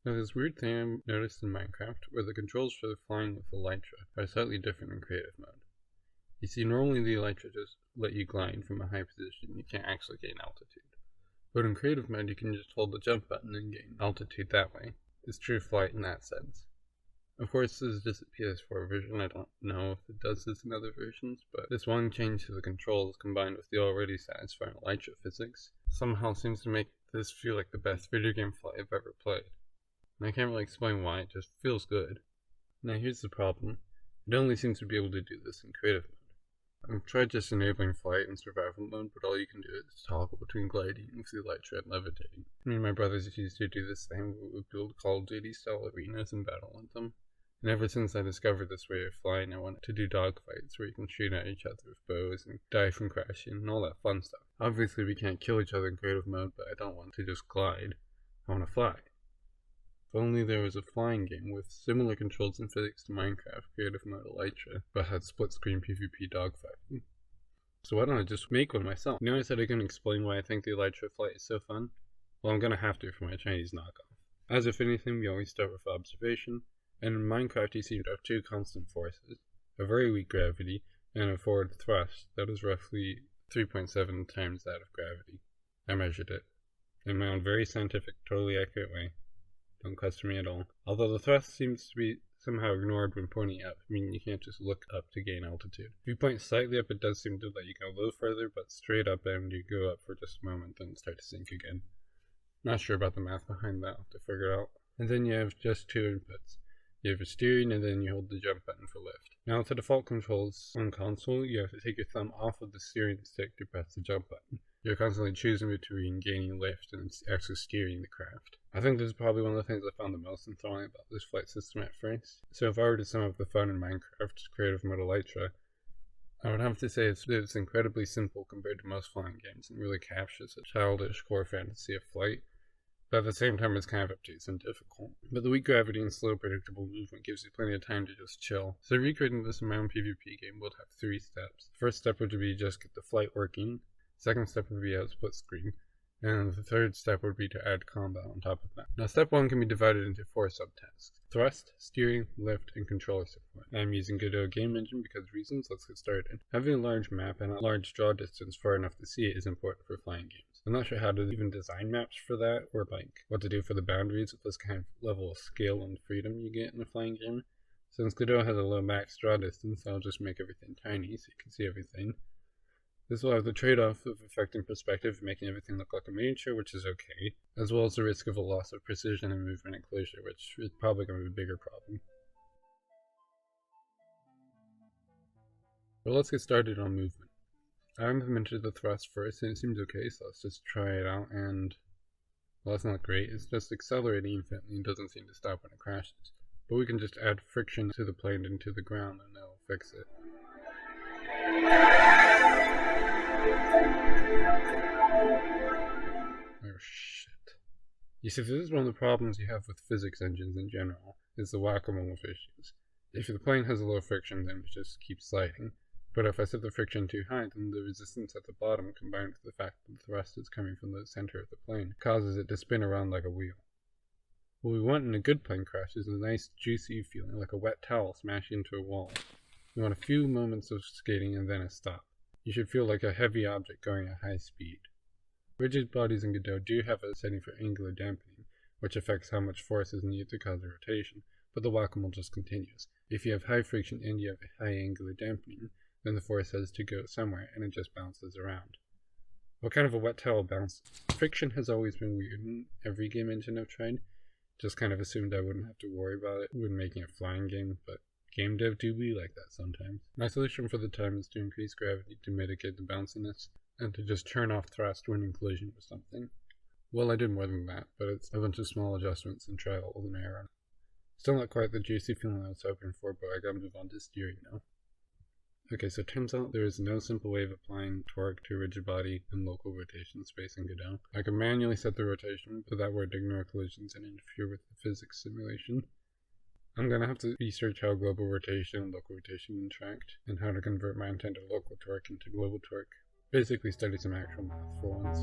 Now, this weird thing I noticed in Minecraft, where the controls for flying with Elytra are slightly different in creative mode. You see, normally the Elytra just let you glide from a high position, you can't actually gain altitude. But in creative mode, you can just hold the jump button and gain altitude that way. It's true flight in that sense. Of course, this is just a PS4 version. I don't know if it does this in other versions, but this one change to the controls combined with the already satisfying Elytra physics somehow seems to make this feel like the best video game flight I've ever played. And I can't really explain why, it just feels good. Now here's the problem. It only seems to be able to do this in creative mode. I've tried just enabling flight in survival mode, but all you can do is toggle between gliding with the Elytra and levitating. Me and my brothers used to do this thing where we would build Call of Duty style arenas and battle in them. And ever since I discovered this way of flying, I wanted to do dogfights where you can shoot at each other with bows and die from crashing and all that fun stuff. Obviously we can't kill each other in creative mode, but I don't want to just glide. I want to fly. If only there was a flying game with similar controls and physics to Minecraft creative mode Elytra, but had split screen PvP dogfighting. So why don't I just make one myself? You know I said I couldn't explain why I think the Elytra flight is so fun? Well, I'm gonna have to for my Chinese knockoff. As if anything, we always start with observation, and in Minecraft you seem to have two constant forces, a very weak gravity, and a forward thrust that is roughly 3.7 times that of gravity. I measured it. In my own very scientific, totally accurate way. Don't question me at all. Although the thrust seems to be somehow ignored when pointing up, meaning you can't just look up to gain altitude. If you point slightly up, it does seem to let you go a little further, but straight up and you go up for just a moment, then start to sink again. Not sure about the math behind that, I'll have to figure it out. And then you have just two inputs. You have your steering, and then you hold the jump button for lift. Now with the default controls on console, you have to take your thumb off of the steering stick to press the jump button. You're constantly choosing between gaining lift and actually steering the craft. I think this is probably one of the things I found the most enthralling about this flight system at first. So if I were to sum up the fun in Minecraft creative mode Elytra, I would have to say it's incredibly simple compared to most flying games and really captures a childish core fantasy of flight. But at the same time, it's kind of obtuse and difficult. But the weak gravity and slow, predictable movement gives you plenty of time to just chill. So recreating this in my own PvP game would have 3 steps. The first step would be just get the flight working. Second step would be add split screen. And the third step would be to add combat on top of that. Now step 1 can be divided into 4 subtasks. Thrust, steering, lift, and controller support. I'm using Godot Game Engine because reasons. Let's get started. Having a large map and a large draw distance far enough to see it is important for flying games. I'm not sure how to even design maps for that, or what to do for the boundaries with this kind of level of scale and freedom you get in a flying game. Since Godot has a low max draw distance, I'll just make everything tiny so you can see everything. This will have the trade-off of affecting perspective, making everything look like a miniature, which is okay, as well as the risk of a loss of precision and movement and closure, which is probably going to be a bigger problem. But let's get started on movement. I implemented the thrust first and it seems okay, so let's just try it out, and well, that's not great. It's just accelerating infinitely and doesn't seem to stop when it crashes. But we can just add friction to the plane and to the ground and that'll fix it. Oh shit. You see, this is one of the problems you have with physics engines in general, is the whack-a-mole of issues. If the plane has a low friction, then it just keeps sliding. But if I set the friction too high, then the resistance at the bottom, combined with the fact that the thrust is coming from the center of the plane, causes it to spin around like a wheel. What we want in a good plane crash is a nice, juicy feeling, like a wet towel smashing into a wall. We want a few moments of skating and then a stop. You should feel like a heavy object going at high speed. Rigid bodies in Godot do have a setting for angular dampening, which affects how much force is needed to cause a rotation, but the whack-a-mole just continues. If you have high friction and you have a high angular dampening, then the force has to go somewhere and it just bounces around. What kind of a wet towel bounces? Friction has always been weird in every game engine I've tried. Just kind of assumed I wouldn't have to worry about it when making a flying game, but game dev do be like that sometimes. My solution for the time is to increase gravity to mitigate the bounciness, and to just turn off thrust when in collision with something. Well, I did more than that, but it's a bunch of small adjustments and trial and error. Still not quite the juicy feeling I was hoping for, but I gotta move on to steering now. Okay, so it turns out there is no simple way of applying torque to a rigid body in local rotation space in Godot. I can manually set the rotation, but that would ignore collisions and interfere with the physics simulation. I'm gonna have to research how global rotation and local rotation interact, and how to convert my intended local torque into global torque. Basically study some actual math for once.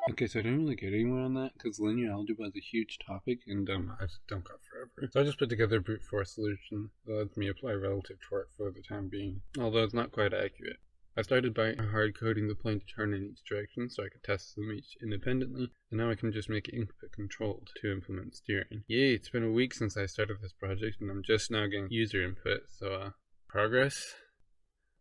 Okay, so I didn't really get anywhere on that because linear algebra is a huge topic and I just don't got forever. So I just put together a brute force solution that lets me apply relative torque for the time being, although it's not quite accurate. I started by hard coding the plane to turn in each direction so I could test them each independently, and now I can just make it input controlled to implement steering. Yay, it's been a week since I started this project and I'm just now getting user input, so progress?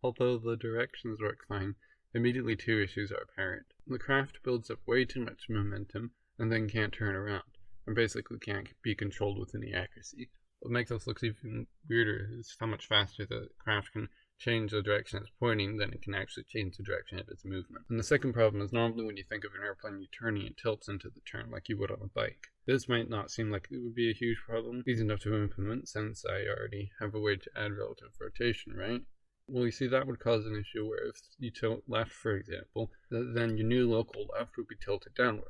Although the directions work fine, immediately two issues are apparent. The craft builds up way too much momentum and then can't turn around, and basically can't be controlled with any accuracy. What makes this look even weirder is how much faster the craft can change the direction it's pointing than it can actually change the direction of its movement. And the second problem is normally when you think of an airplane, you're turning it tilts into the turn like you would on a bike. This might not seem like it would be a huge problem, easy enough to implement since I already have a way to add relative rotation, right? Well, you see, that would cause an issue where if you tilt left, for example, then your new local left would be tilted downward,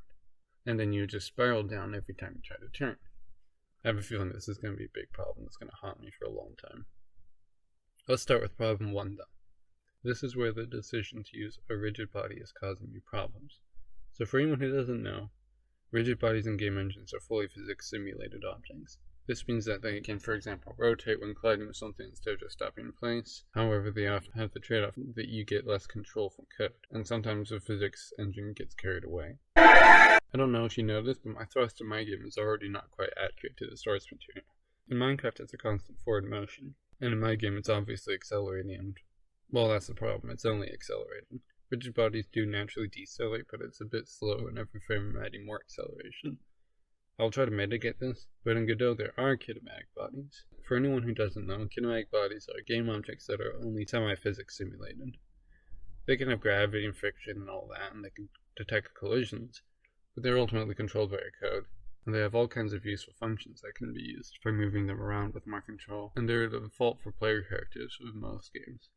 and then you would just spiral down every time you try to turn. I have a feeling this is going to be a big problem that's going to haunt me for a long time. Let's start with problem 1 though. This is where the decision to use a rigid body is causing me problems. So for anyone who doesn't know, rigid bodies in game engines are fully physics simulated objects. This means that they can, for example, rotate when colliding with something instead of just stopping in place. However, they often have the trade-off that you get less control from code, and sometimes the physics engine gets carried away. I don't know if you noticed, but my thrust in my game is already not quite accurate to the source material. In Minecraft, it's a constant forward motion, and in my game, it's obviously accelerating, and, well, that's the problem, it's only accelerating. Rigid bodies do naturally decelerate, but it's a bit slow, and every frame I'm adding more acceleration. I'll try to mitigate this, but in Godot there are kinematic bodies. For anyone who doesn't know, kinematic bodies are game objects that are only semi-physics simulated. They can have gravity and friction and all that, and they can detect collisions, but they're ultimately controlled by your code, and they have all kinds of useful functions that can be used for moving them around with more control, and they're the default for player characters with most games.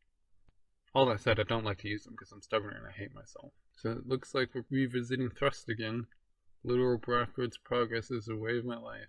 All that said, I don't like to use them because I'm stubborn and I hate myself. So it looks like we're revisiting thrust again. Literal backwards progress is the way of my life.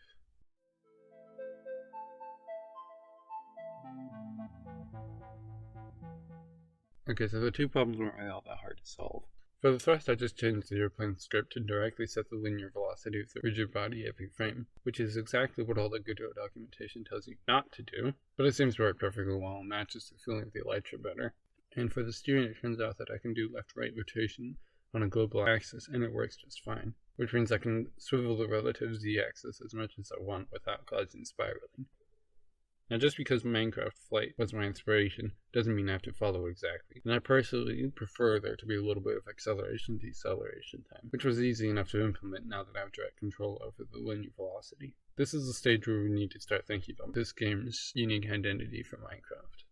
Okay, so the two problems weren't really all that hard to solve. For the thrust, I just changed the airplane script to directly set the linear velocity of the rigid body every frame, which is exactly what all the Godot documentation tells you not to do, but it seems to work perfectly well and matches the feeling of the Elytra better. And for the steering, it turns out that I can do left-right rotation on a global axis, and it works just fine, which means I can swivel the relative z-axis as much as I want without causing spiraling. Now, just because Minecraft Flight was my inspiration doesn't mean I have to follow exactly, and I personally prefer there to be a little bit of acceleration-deceleration time, which was easy enough to implement now that I have direct control over the linear velocity. This is the stage where we need to start thinking about this game's unique identity for Minecraft.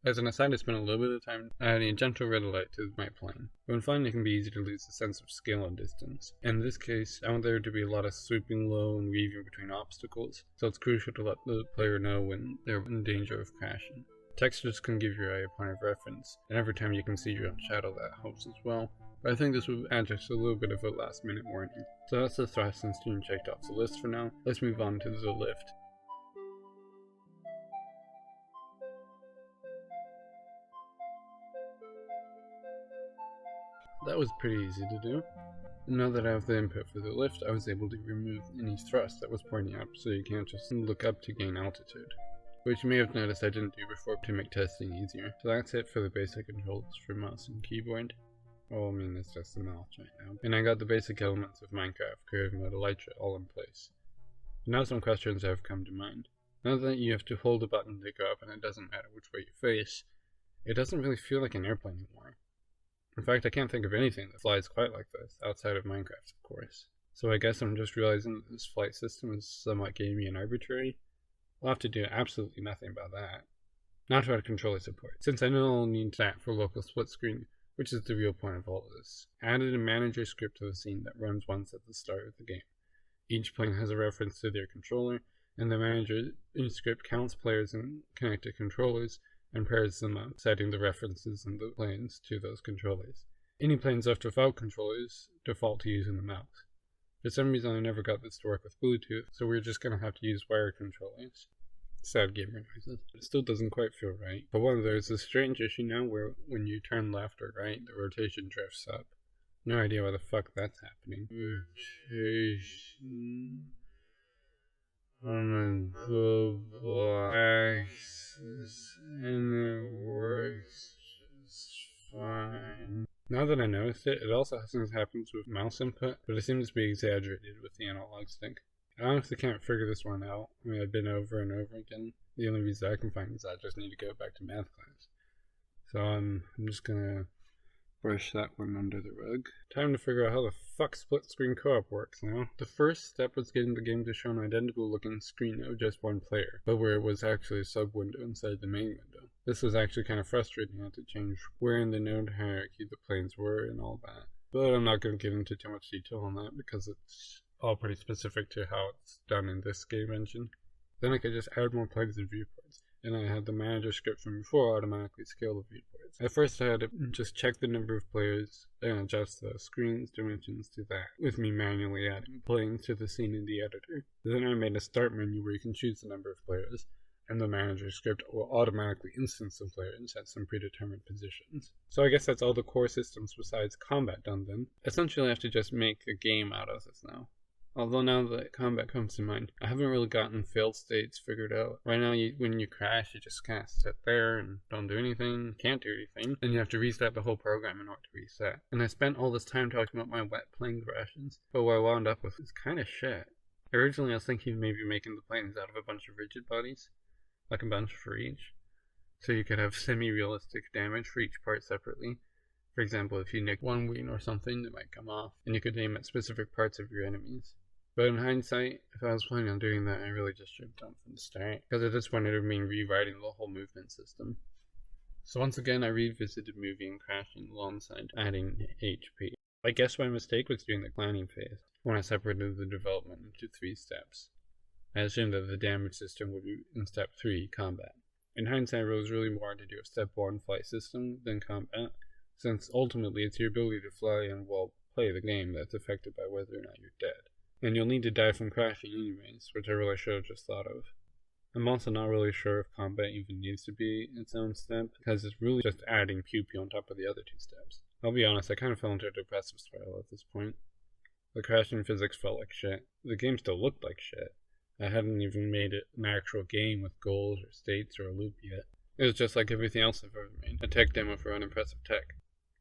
As an aside, I spent a little bit of time adding a gentle red light to my plane. When flying, it can be easy to lose the sense of scale and distance. In this case, I want there to be a lot of swooping low and weaving between obstacles, so it's crucial to let the player know when they're in danger of crashing. Textures can give your eye a point of reference, and every time you can see your own shadow, that helps as well. But I think this would add just a little bit of a last minute warning. So that's the thrust and steering checked off the list for now. Let's move on to the lift. That was pretty easy to do. Now that I have the input for the lift, I was able to remove any thrust that was pointing up, so you can't just look up to gain altitude, which you may have noticed I didn't do before to make testing easier. So that's it for the basic controls for mouse and keyboard. Well, I mean, it's just the mouse right now. And I got the basic elements of Minecraft, Creative Mode, Elytra all in place. But now some questions have come to mind. Now that you have to hold a button to go up and it doesn't matter which way you face, it doesn't really feel like an airplane anymore. In fact, I can't think of anything that flies quite like this, outside of Minecraft, of course. So I guess I'm just realizing that this flight system is somewhat gamey and arbitrary. I'll have to do absolutely nothing about that. Now to add controller support, since I know I'll need that for local split screen, which is the real point of all of this. I added a manager script to the scene that runs once at the start of the game. Each plane has a reference to their controller, and the manager script counts players and connected controllers, and pairs them up, setting the references in the planes to those controllers. Any planes left without controllers default to using the mouse. For some reason I never got this to work with Bluetooth, so we're just going to have to use wired controllers. Sad gamer noises. It still doesn't quite feel right. But there's this strange issue now where when you turn left or right, the rotation drifts up. No idea why the fuck that's happening. Rotation on a global axis and it works just fine. Now that I noticed it, it also sometimes happens with mouse input, but it seems to be exaggerated with the analog stick. I honestly can't figure this one out. I mean, I've been over and over again. The only reason I can find is I just need to go back to math class. So I'm just gonna brush that one under the rug. Time to figure out how the fuck split screen co-op works now. The first step was getting the game to show an identical looking screen of just one player, but where it was actually a sub window inside the main window. This was actually kind of frustrating. I had to change where in the node hierarchy the planes were and all that. But I'm not going to get into too much detail on that because it's all pretty specific to how it's done in this game engine. Then I could just add more planes and viewports, and I had the manager script from before automatically scale the viewports. At first I had to just check the number of players and adjust the screen's dimensions to that, with me manually adding planes to the scene in the editor. Then I made a start menu where you can choose the number of players, and the manager script will automatically instance the players at some predetermined positions. So I guess that's all the core systems besides combat done then. Essentially I have to just make a game out of this now. Although now that combat comes to mind, I haven't really gotten failed states figured out. Right now, when you crash, you just kind of sit there and don't do anything, can't do anything, and you have to restart the whole program in order to reset. And I spent all this time talking about my wet plane crashes, but what I wound up with is kind of shit. Originally, I was thinking of maybe making the planes out of a bunch of rigid bodies, like a bunch for each, so you could have semi-realistic damage for each part separately. For example, if you nick one wing or something, it might come off, and you could aim at specific parts of your enemies. But in hindsight, if I was planning on doing that, I really just should have done from the start, because at this point it would mean rewriting the whole movement system. So once again, I revisited moving and crashing alongside adding HP. I guess my mistake was during the planning phase, when I separated the development into 3 steps. I assumed that the damage system would be in step 3, combat. In hindsight, it was really more to do a step 1 flight system than combat, since ultimately it's your ability to fly and, well, play the game that's affected by whether or not you're dead. And you'll need to die from crashing anyways, which I really should have just thought of. I'm also not really sure if combat even needs to be its own step, because it's really just adding pew-pew on top of the other 2 steps. I'll be honest, I kind of fell into a depressive spiral at this point. The crashing physics felt like shit. The game still looked like shit. I hadn't even made it an actual game with goals or states or a loop yet. It was just like everything else I've ever made, a tech demo for unimpressive tech.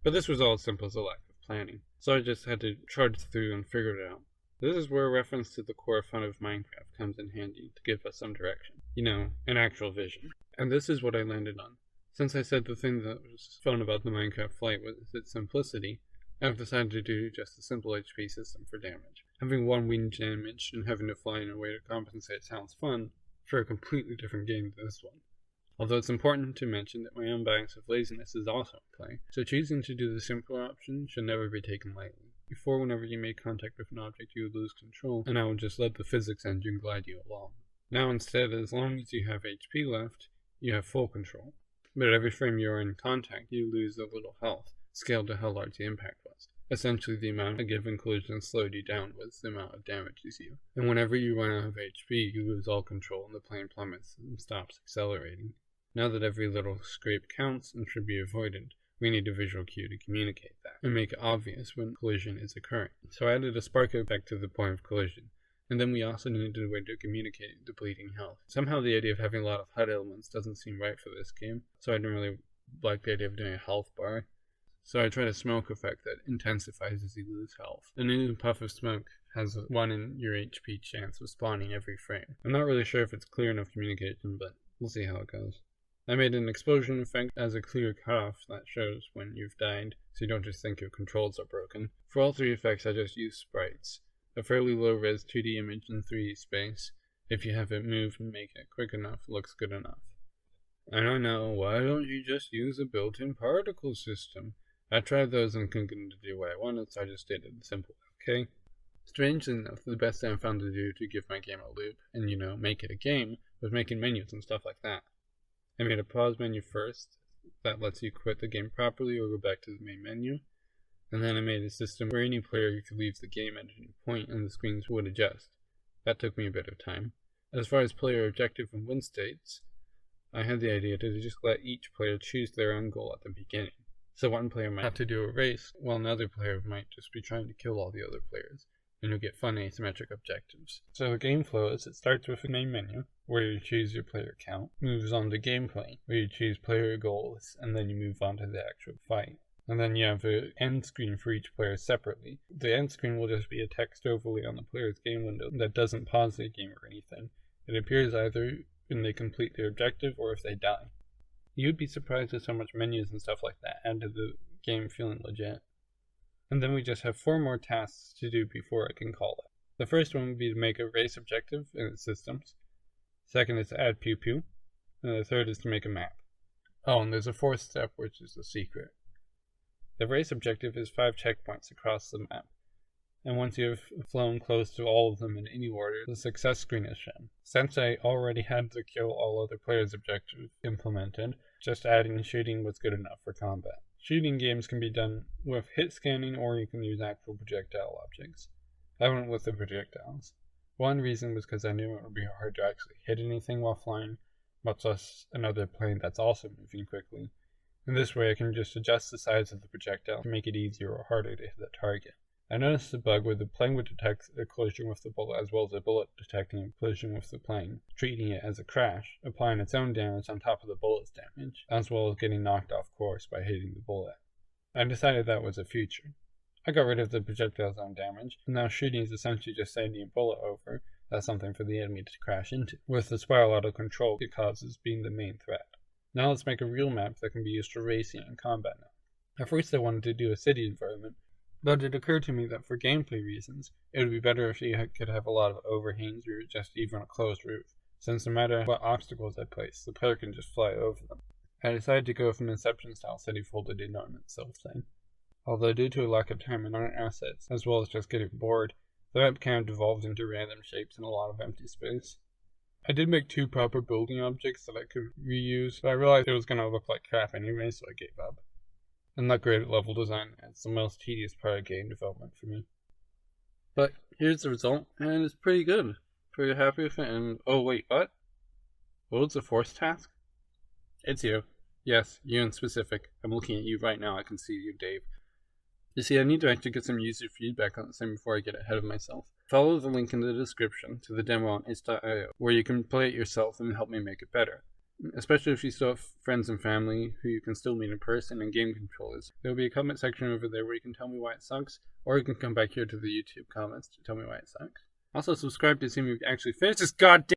But this was all as simple as a lack of planning, so I just had to trudge through and figure it out. This is where a reference to the core fun of Minecraft comes in handy to give us some direction. You know, an actual vision. And this is what I landed on. Since I said the thing that was fun about the Minecraft flight was its simplicity, I've decided to do just a simple HP system for damage. Having one wing damage and having to fly in a way to compensate sounds fun for a completely different game than this one. Although it's important to mention that my own bias of laziness is also in play, so choosing to do the simpler option should never be taken lightly. Before, whenever you made contact with an object, you would lose control, and I would just let the physics engine glide you along. Now instead, as long as you have HP left, you have full control. But at every frame you are in contact, you lose a little health, scaled to how large the impact was. Essentially, the amount a given collision slowed you down was the amount of damage you see. And whenever you run out of HP, you lose all control and the plane plummets and stops accelerating. Now that every little scrape counts and should be avoided, we need a visual cue to communicate that, and make it obvious when collision is occurring. So I added a spark effect to the point of collision, and then we also needed a way to communicate depleting health. Somehow the idea of having a lot of HUD elements doesn't seem right for this game, so I didn't really like the idea of doing a health bar. So I tried a smoke effect that intensifies as you lose health. The new puff of smoke has a 1 in your HP chance of spawning every frame. I'm not really sure if it's clear enough communication, but we'll see how it goes. I made an explosion effect as a clear cutoff that shows when you've died, so you don't just think your controls are broken. For all 3 effects I just used sprites. A fairly low-res 2D image in 3D space. If you have it move and make it quick enough, looks good enough. And I know, why don't you just use a built-in particle system? I tried those and couldn't get it to do what I wanted, so I just did it simple, okay? Strangely enough, the best thing I found to do to give my game a loop, and make it a game, was making menus and stuff like that. I made a pause menu first, that lets you quit the game properly or go back to the main menu, and then I made a system where any player could leave the game at any point and the screens would adjust. That took me a bit of time. As far as player objective and win states, I had the idea to just let each player choose their own goal at the beginning. So one player might have to do a race, while another player might just be trying to kill all the other players, and you'll get fun asymmetric objectives. So the game flow is, it starts with a main menu, where you choose your player count, moves on to gameplay, where you choose player goals, and then you move on to the actual fight. And then you have an end screen for each player separately. The end screen will just be a text overlay on the player's game window that doesn't pause the game or anything. It appears either when they complete their objective or if they die. You'd be surprised at how much menus and stuff like that add to the game feeling legit. And then we just have 4 more tasks to do before I can call it. The first one would be to make a race objective in its systems. Second is to add pew pew. And the third is to make a map. Oh, and there's a 4th step, which is the secret. The race objective is 5 checkpoints across the map, and once you have flown close to all of them in any order, the success screen is shown. Since I already had the kill all other players objective implemented, just adding shooting was good enough for combat. Shooting games can be done with hit scanning, or you can use actual projectile objects. I went with the projectiles. One reason was because I knew it would be hard to actually hit anything while flying, much less another plane that's also moving quickly. In this way, I can just adjust the size of the projectile to make it easier or harder to hit the target. I noticed a bug where the plane would detect a collision with the bullet as well as a bullet detecting a collision with the plane, treating it as a crash, applying its own damage on top of the bullet's damage, as well as getting knocked off course by hitting the bullet. I decided that was a feature. I got rid of the projectile's own damage, and now shooting is essentially just sending a bullet over as something for the enemy to crash into, with the spiral out of control it causes being the main threat. Now let's make a real map that can be used for racing and combat now. At first I wanted to do a city environment, but it occurred to me that for gameplay reasons, it would be better if you could have a lot of overhangs or just even a closed roof, since no matter what obstacles I place, the player can just fly over them. I decided to go with an Inception-style city folded in on itself thing. Although due to a lack of time and art assets, as well as just getting bored, the map kind of devolved into random shapes and a lot of empty space. I did make 2 proper building objects that I could reuse, but I realized it was going to look like crap anyway, so I gave up. I'm not great at level design, it's the most tedious part of game development for me. But here's the result, and it's pretty good. Pretty happy with it, and oh wait, what? What was the 4th task? It's you. Yes, you in specific. I'm looking at you right now, I can see you, Dave. You see, I need to actually get some user feedback on this thing before I get ahead of myself. Follow the link in the description to the demo on itch.io, where you can play it yourself and help me make it better. Especially if you still have friends and family who you can still meet in person and game controllers. There will be a comment section over there where you can tell me why it sucks, or you can come back here to the YouTube comments to tell me why it sucks. Also subscribe to see me actually finish this goddamn